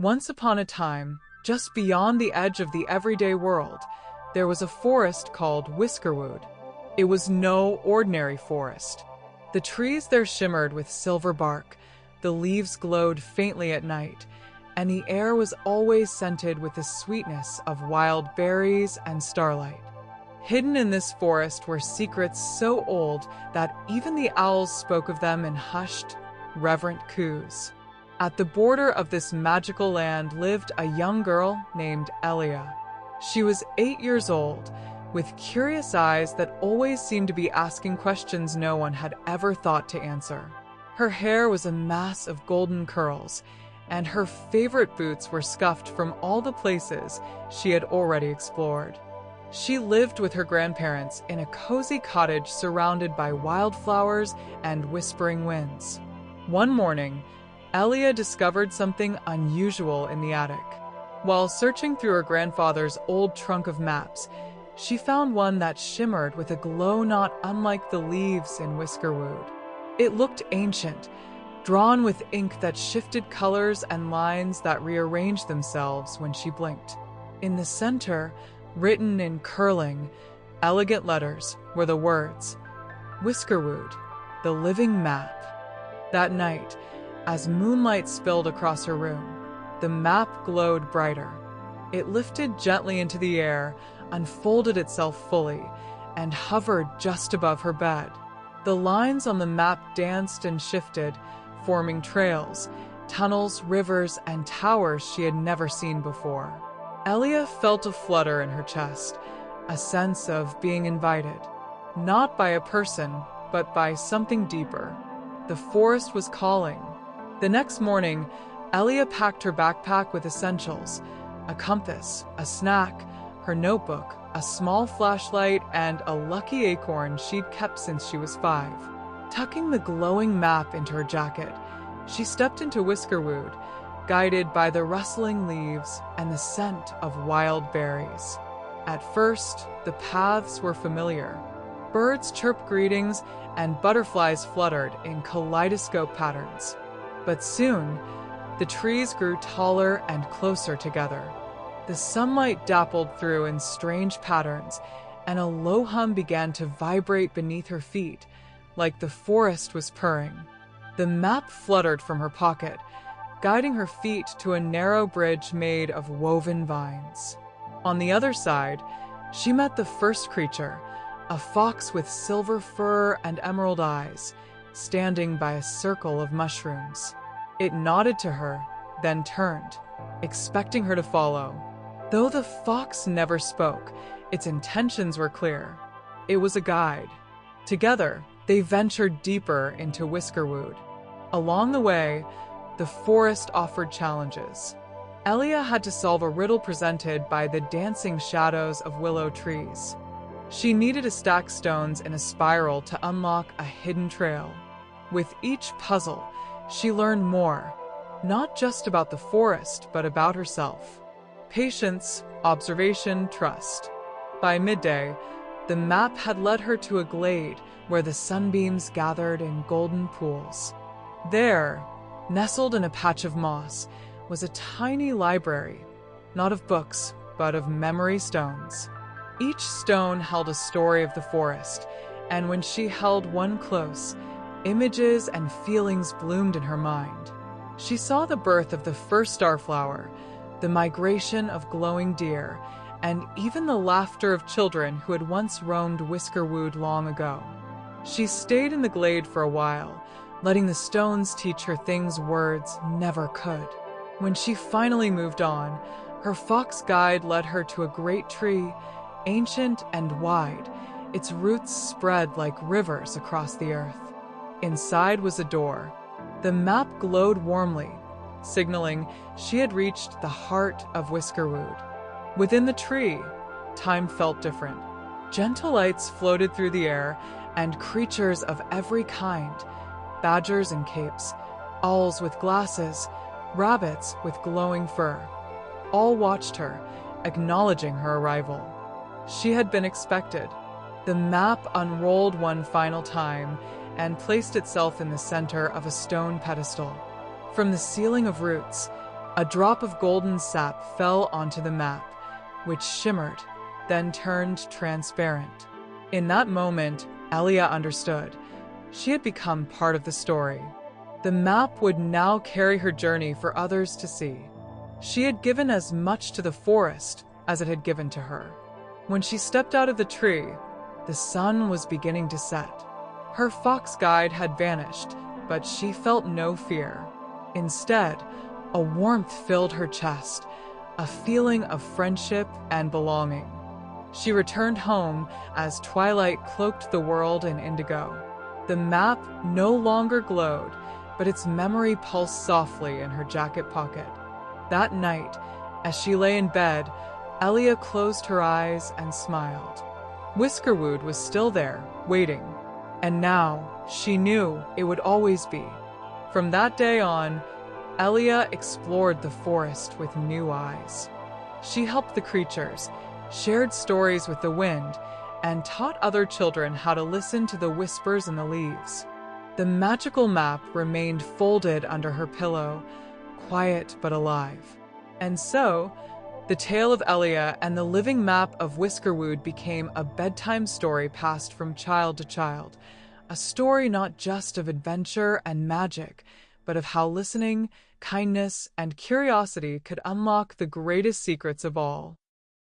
Once upon a time, just beyond the edge of the everyday world, there was a forest called Whiskerwood. It was no ordinary forest. The trees there shimmered with silver bark, the leaves glowed faintly at night, and the air was always scented with the sweetness of wild berries and starlight. Hidden in this forest were secrets so old that even the owls spoke of them in hushed, reverent coos. At the border of this magical land lived a young girl named Elia. She was 8 years old, with curious eyes that always seemed to be asking questions no one had ever thought to answer. Her hair was a mass of golden curls, and her favorite boots were scuffed from all the places she had already explored. She lived with her grandparents in a cozy cottage surrounded by wildflowers and whispering winds. One morning, Elia discovered something unusual in the attic. While searching through her grandfather's old trunk of maps, she found one that shimmered with a glow not unlike the leaves in Whiskerwood. It looked ancient, drawn with ink that shifted colors and lines that rearranged themselves when she blinked. In the center, written in curling, elegant letters, were the words, "Whiskerwood, the living map." That night, as moonlight spilled across her room, the map glowed brighter. It lifted gently into the air, unfolded itself fully, and hovered just above her bed. The lines on the map danced and shifted, forming trails, tunnels, rivers, and towers she had never seen before. Elia felt a flutter in her chest, a sense of being invited, not by a person, but by something deeper. The forest was calling. The next morning, Elia packed her backpack with essentials, a compass, a snack, her notebook, a small flashlight, and a lucky acorn she'd kept since she was 5. Tucking the glowing map into her jacket, she stepped into Whiskerwood, guided by the rustling leaves and the scent of wild berries. At first, the paths were familiar. Birds chirped greetings and butterflies fluttered in kaleidoscope patterns. But soon, the trees grew taller and closer together. The sunlight dappled through in strange patterns, and a low hum began to vibrate beneath her feet, like the forest was purring. The map fluttered from her pocket, guiding her feet to a narrow bridge made of woven vines. On the other side, she met the first creature, a fox with silver fur and emerald eyes, standing by a circle of mushrooms. It nodded to her, then turned, expecting her to follow. Though the fox never spoke, its intentions were clear. It was a guide. Together, they ventured deeper into Whiskerwood. Along the way, the forest offered challenges. Elia had to solve a riddle presented by the dancing shadows of willow trees. She needed to stack stones in a spiral to unlock a hidden trail. With each puzzle, she learned more, not just about the forest, but about herself. Patience, observation, trust. By midday, the map had led her to a glade where the sunbeams gathered in golden pools. There, nestled in a patch of moss, was a tiny library, not of books, but of memory stones. Each stone held a story of the forest, and when she held one close, images and feelings bloomed in her mind. She saw the birth of the first starflower, the migration of glowing deer, and even the laughter of children who had once roamed Whiskerwood long ago. She stayed in the glade for a while, letting the stones teach her things words never could. When she finally moved on, her fox guide led her to a great tree, ancient and wide, its roots spread like rivers across the earth. Inside was a door. The map glowed warmly, signaling she had reached the heart of Whiskerwood. Within the tree, time felt different. Gentle lights floated through the air, and creatures of every kind, badgers in capes, owls with glasses, rabbits with glowing fur, all watched her, acknowledging her arrival. She had been expected. The map unrolled one final time and placed itself in the center of a stone pedestal. From the ceiling of roots, A drop of golden sap fell onto the map, which shimmered, then turned transparent. In that moment, Elia understood. She had become part of the story. The map would now carry her journey for others to see. She had given as much to the forest as it had given to her. When she stepped out of the tree, the sun was beginning to set. Her fox guide had vanished, but she felt no fear. Instead, a warmth filled her chest, a feeling of friendship and belonging. She returned home as twilight cloaked the world in indigo. The map no longer glowed, but its memory pulsed softly in her jacket pocket. That night, as she lay in bed, Elia closed her eyes and smiled. Whiskerwood was still there, waiting, and now she knew it would always be. From that day on, Elia explored the forest with new eyes. She helped the creatures, shared stories with the wind, and taught other children how to listen to the whispers in the leaves. The magical map remained folded under her pillow, quiet but alive. And so, the tale of Elia and the living map of Whiskerwood became a bedtime story passed from child to child, a story not just of adventure and magic, but of how listening, kindness, and curiosity could unlock the greatest secrets of all.